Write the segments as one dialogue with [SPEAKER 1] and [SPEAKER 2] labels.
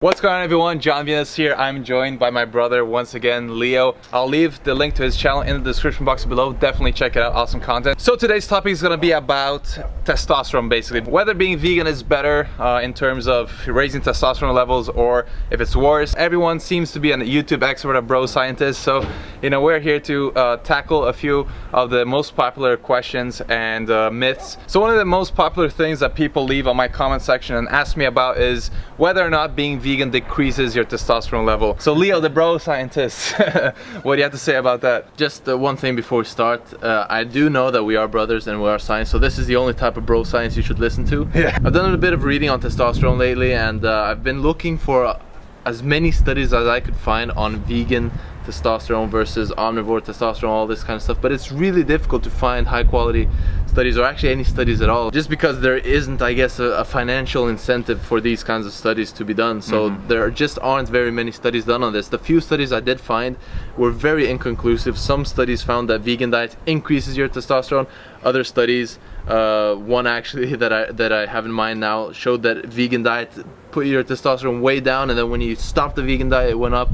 [SPEAKER 1] What's going on, everyone? Jon Venus here. I'm joined by my brother once again, Leo. I'll leave the link to his channel in the description box below. Definitely check it out. Awesome content. So today's topic is going to be about testosterone, basically. Whether being vegan is better in terms of raising testosterone levels or if it's worse. Everyone seems to be a YouTube expert, a bro scientist. So, you know, we're here to tackle a few of the most popular questions and myths. So one of the most popular things that people leave on my comment section and ask me about is whether or not being vegan decreases your testosterone level. So Leo, the bro scientist, what do you have to say about that?
[SPEAKER 2] Just one thing before we start, I do know that we are brothers and we are science, so this is the only type of bro science you should listen to.
[SPEAKER 1] Yeah.
[SPEAKER 2] I've done a bit of reading on testosterone lately, and I've been looking for as many studies as I could find on vegan testosterone versus omnivore testosterone, all this kind of stuff, but it's really difficult to find high quality studies, or actually any studies at all, just because there isn't, I guess, a financial incentive for these kinds of studies to be done. So there just aren't very many studies done on this. The few studies I did find were very inconclusive. Some studies found that vegan diet increases your testosterone. Other studies, one actually that I have in mind now, showed that vegan diet put your testosterone way down, and then when you stopped the vegan diet it went up.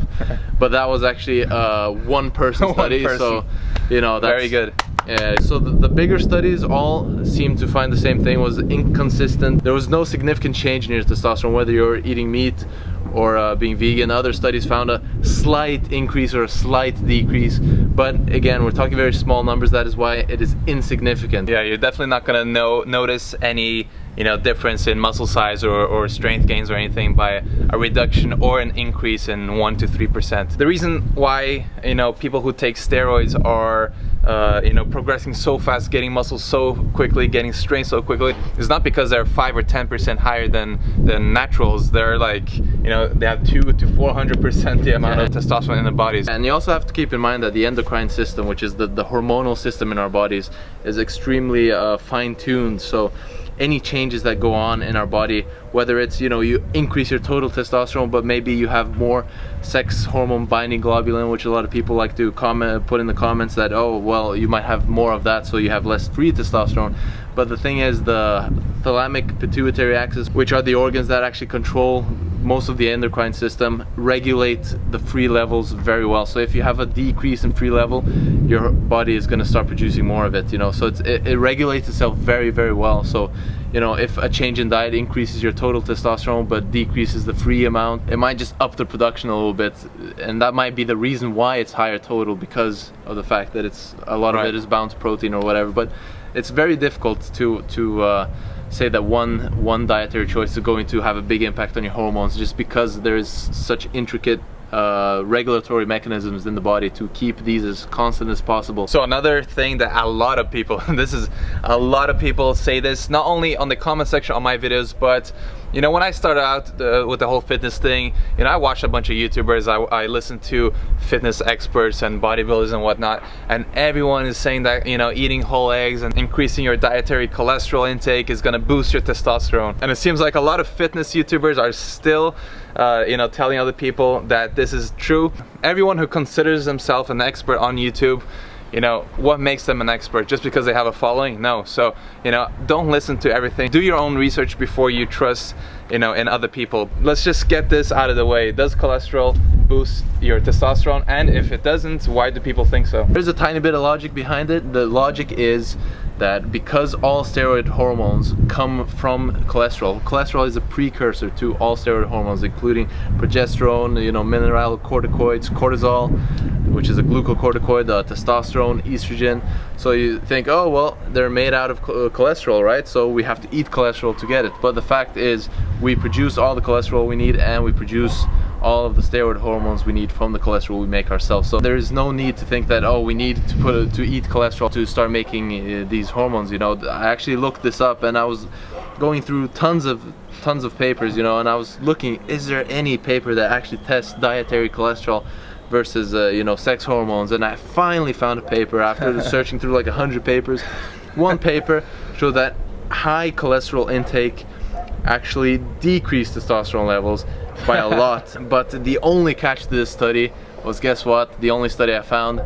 [SPEAKER 2] But that was actually one person study. So you know, that's
[SPEAKER 1] very good.
[SPEAKER 2] Yeah, so the bigger studies all seemed to find the same thing, was inconsistent. There was no significant change in your testosterone whether you're eating meat or being vegan. Other studies found a slight increase or a slight decrease, but again, we're talking very small numbers. That is why it is insignificant.
[SPEAKER 1] Yeah, you're definitely not gonna notice any difference in muscle size or strength gains or anything by a reduction or an increase in 1 to 3%. The reason why people who take steroids are progressing so fast, getting muscle so quickly, getting strength so quickly, is not because they're 5 or 10% higher than naturals. They're like, they have 200 to 400% the amount of testosterone in their bodies.
[SPEAKER 2] And you also have to keep in mind that the endocrine system, which is the hormonal system in our bodies, is extremely fine-tuned. So any changes that go on in our body, whether it's you increase your total testosterone, but maybe you have more sex hormone binding globulin, which a lot of people like to put in the comments that, oh well, you might have more of that, so you have less free testosterone. But the thing is, the thalamic pituitary axis, which are the organs that actually control most of the endocrine system, regulate the free levels very well. So if you have a decrease in free level, your body is going to start producing more of it. So it regulates itself very, very well. So if a change in diet increases your total testosterone but decreases the free amount, it might just up the production a little bit, and that might be the reason why it's higher total, because of the fact that it's a lot of it is bound to protein or whatever. But it's very difficult to say that one dietary choice is going to have a big impact on your hormones, just because there is such intricate regulatory mechanisms in the body to keep these as constant as possible.
[SPEAKER 1] So another thing that a lot of people, a lot of people say this, not only on the comment section on my videos, but when I started out with the whole fitness thing, I watched a bunch of YouTubers, I listened to fitness experts and bodybuilders and whatnot, and everyone is saying that eating whole eggs and increasing your dietary cholesterol intake is gonna boost your testosterone. And it seems like a lot of fitness YouTubers are still telling other people that this is true. Everyone who considers themselves an expert on YouTube, what makes them an expert? Just because they have a following? No. So don't listen to everything. Do your own research before you trust in other people. Let's just get this out of the way. Does cholesterol boost your testosterone? And if it doesn't, why do people think so?
[SPEAKER 2] There's a tiny bit of logic behind it. The logic is that because all steroid hormones come from cholesterol is a precursor to all steroid hormones, including progesterone, mineralocorticoids, cortisol, which is a glucocorticoid, testosterone, estrogen. So you think, oh well, they're made out of cholesterol, right? So we have to eat cholesterol to get it. But the fact is, we produce all the cholesterol we need, and we produce all of the steroid hormones we need from the cholesterol we make ourselves. So there is no need to think that, oh, we need to eat cholesterol to start making these hormones. I actually looked this up, and I was going through tons of papers, and I was looking, is there any paper that actually tests dietary cholesterol versus sex hormones? And I finally found a paper after searching through like 100 papers. One paper showed that high cholesterol intake actually decreased testosterone levels by a lot. But the only catch to this study was, guess what? The only study I found,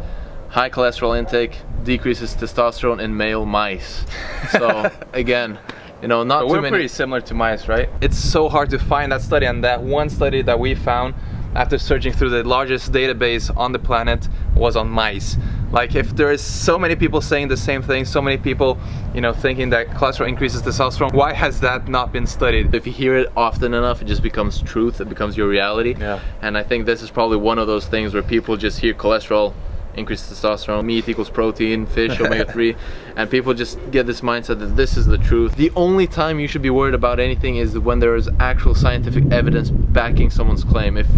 [SPEAKER 2] high cholesterol intake decreases testosterone in male mice. So again, You know, not
[SPEAKER 1] but
[SPEAKER 2] too
[SPEAKER 1] we're
[SPEAKER 2] many.
[SPEAKER 1] pretty similar to mice, right? It's so hard to find that study, and that one study that we found after searching through the largest database on the planet was on mice. Like, if there is so many people saying the same thing, so many people, you know, thinking that cholesterol increases testosterone, why has that not been studied?
[SPEAKER 2] If you hear it often enough, it just becomes truth, it becomes your reality.
[SPEAKER 1] Yeah.
[SPEAKER 2] And I think this is probably one of those things where people just hear cholesterol, increased testosterone, meat equals protein, fish, omega-3, and people just get this mindset that this is the truth. The only time you should be worried about anything is when there is actual scientific evidence backing someone's claim. If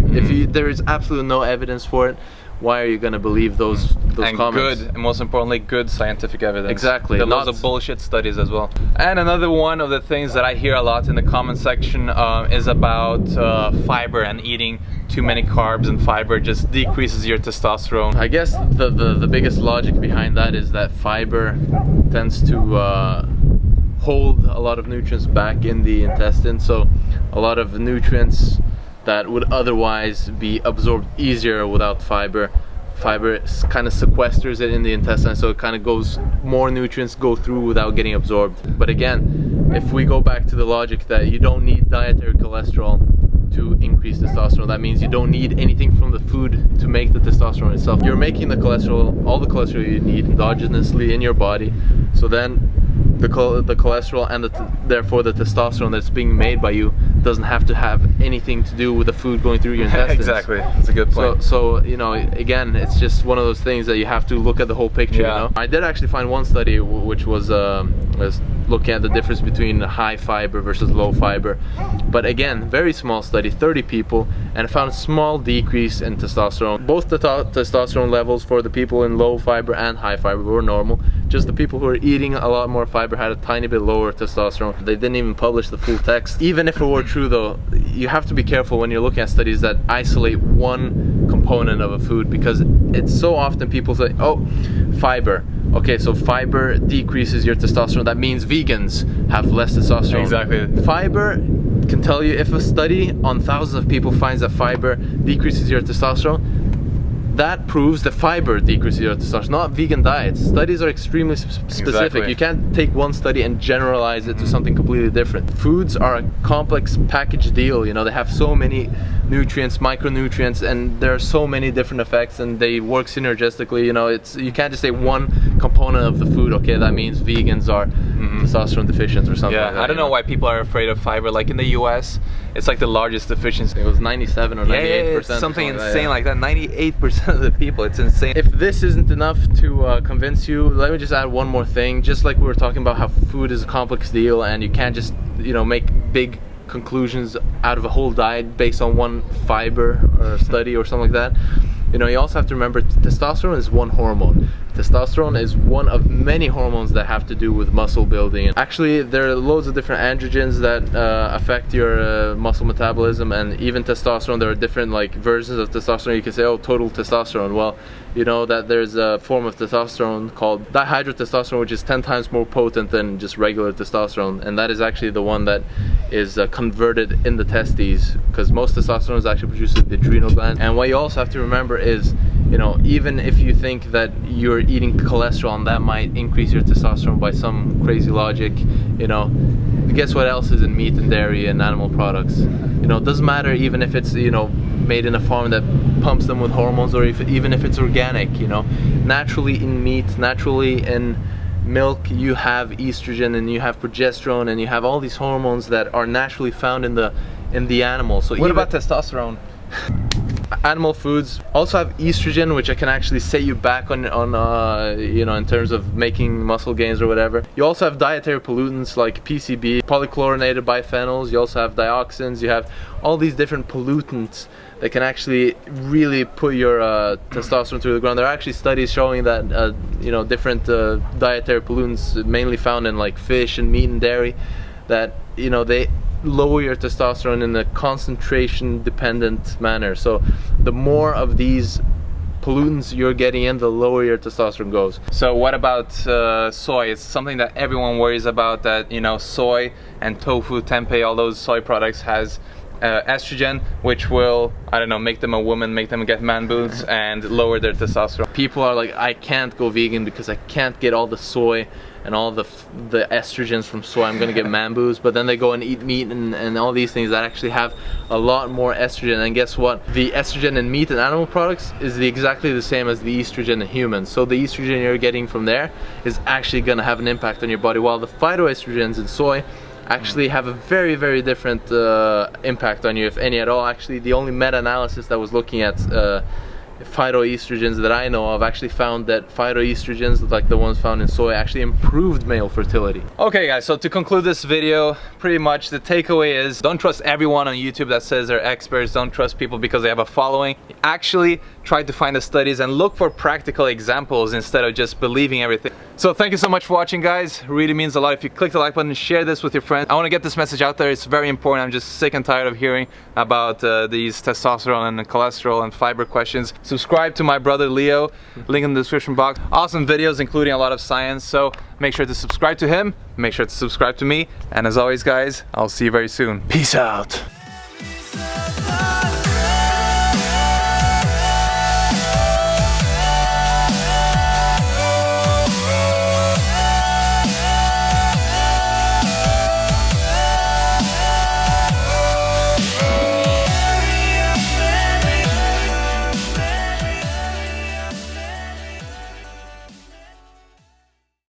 [SPEAKER 2] there is absolutely no evidence for it, why are you going to believe those
[SPEAKER 1] and
[SPEAKER 2] comments?
[SPEAKER 1] Good, and most importantly, good scientific evidence.
[SPEAKER 2] Exactly.
[SPEAKER 1] There are lots of bullshit studies as well. And another one of the things that I hear a lot in the comment section is about fiber, and eating too many carbs and fiber just decreases your testosterone.
[SPEAKER 2] I guess the biggest logic behind that is that fiber tends to hold a lot of nutrients back in the intestine, so a lot of nutrients that would otherwise be absorbed easier without fiber kind of sequesters it in the intestine, so it kind of goes, more nutrients go through without getting absorbed. But again, if we go back to the logic that you don't need dietary cholesterol to increase testosterone, that means you don't need anything from the food to make the testosterone itself. You're making the cholesterol, all the cholesterol you need endogenously in your body, so then the cholesterol and therefore the testosterone that's being made by you doesn't have to have anything to do with the food going through your intestines.
[SPEAKER 1] Exactly, that's a good point.
[SPEAKER 2] So you know, again, it's just one of those things that you have to look at the whole picture.
[SPEAKER 1] Yeah.
[SPEAKER 2] You know? I did actually find one study which was looking at the difference between high fiber versus low fiber, but again, very small study, 30 people, and found a small decrease in testosterone. Both the testosterone levels for the people in low fiber and high fiber were normal. Just the people who were eating a lot more fiber had a tiny bit lower testosterone. They didn't even publish the full text. Even if it were true though, you have to be careful when you're looking at studies that isolate one component of a food, because it's so often people say, oh, fiber. Okay, so fiber decreases your testosterone. That means vegans have less testosterone.
[SPEAKER 1] Exactly.
[SPEAKER 2] Fiber can tell you, if a study on thousands of people finds that fiber decreases your testosterone, that proves that fiber decreases your testosterone, not vegan diets. Studies are extremely specific.
[SPEAKER 1] Exactly.
[SPEAKER 2] You can't take one study and generalize it to something completely different. Foods are a complex package deal, you know, they have so many nutrients, micronutrients, and there are so many different effects, and they work synergistically. You know, you can't just say one component of the food, okay, that means vegans are testosterone deficient or something like that.
[SPEAKER 1] I don't know why people are afraid of fiber. Like in the US, it's like the largest deficiency.
[SPEAKER 2] It was 97 or 98%.
[SPEAKER 1] It's something insane like that. 98% of the people, it's insane.
[SPEAKER 2] If this isn't enough to convince you, let me just add one more thing. Just like we were talking about how food is a complex deal, and you can't just, you know, make big conclusions out of a whole diet based on one fiber or study or something like that. You know, you also have to remember testosterone is one hormone. Testosterone is one of many hormones that have to do with muscle building. Actually, there are loads of different androgens that affect your muscle metabolism, and even testosterone, there are different like versions of testosterone. You can say, oh, total testosterone. Well, you know that there's a form of testosterone called dihydrotestosterone, which is 10 times more potent than just regular testosterone, and that is actually the one that is converted in the testes, because most testosterone is actually produced in the adrenal glands. And what you also have to remember is, you know, even if you think that you're eating cholesterol and that might increase your testosterone by some crazy logic, you know, guess what else is in meat and dairy and animal products? You know, it doesn't matter even if it's, you know, made in a farm that pumps them with hormones, or even if it's organic. You know, naturally in meat, naturally in milk, you have estrogen and you have progesterone and you have all these hormones that are naturally found in the animal. So
[SPEAKER 1] what about testosterone?
[SPEAKER 2] Animal foods also have estrogen, which can actually set you back on you know, in terms of making muscle gains or whatever. You also have dietary pollutants like PCB, polychlorinated biphenyls. You also have dioxins. You have all these different pollutants that can actually really put your testosterone through the ground. There are actually studies showing that you know, different dietary pollutants, mainly found in like fish and meat and dairy, that, you know, they lower your testosterone in a concentration dependent manner. So the more of these pollutants you're getting in, the lower your testosterone goes. So what about soy? It's something that everyone worries about, that, you know, soy and tofu, tempeh, all those soy products has
[SPEAKER 1] estrogen, which will, I don't know, make them a woman, make them get man boobs, and lower their testosterone.
[SPEAKER 2] People are like, I can't go vegan because I can't get all the soy and all the estrogens from soy, I'm gonna get man boobs. But then they go and eat meat and all these things that actually have a lot more estrogen. And guess what? The estrogen in meat and animal products is exactly the same as the estrogen in humans. So the estrogen you're getting from there is actually gonna have an impact on your body, while the phytoestrogens in soy actually have a very, very different impact on you, if any at all. Actually, the only meta-analysis that was looking at phytoestrogens that I know of actually found that phytoestrogens, like the ones found in soy, actually improved male fertility.
[SPEAKER 1] Okay guys, so to conclude this video, pretty much the takeaway is, don't trust everyone on YouTube that says they're experts. Don't trust people because they have a following. Actually try to find the studies and look for practical examples instead of just believing everything. So thank you so much for watching, guys. It really means a lot if you click the like button and share this with your friends. I want to get this message out there. It's very important. I'm just sick and tired of hearing about these testosterone and cholesterol and fiber questions. Subscribe to my brother Leo, link in the description box. Awesome videos including a lot of science, so make sure to subscribe to him, make sure to subscribe to me, and as always guys, I'll see you very soon. Peace out.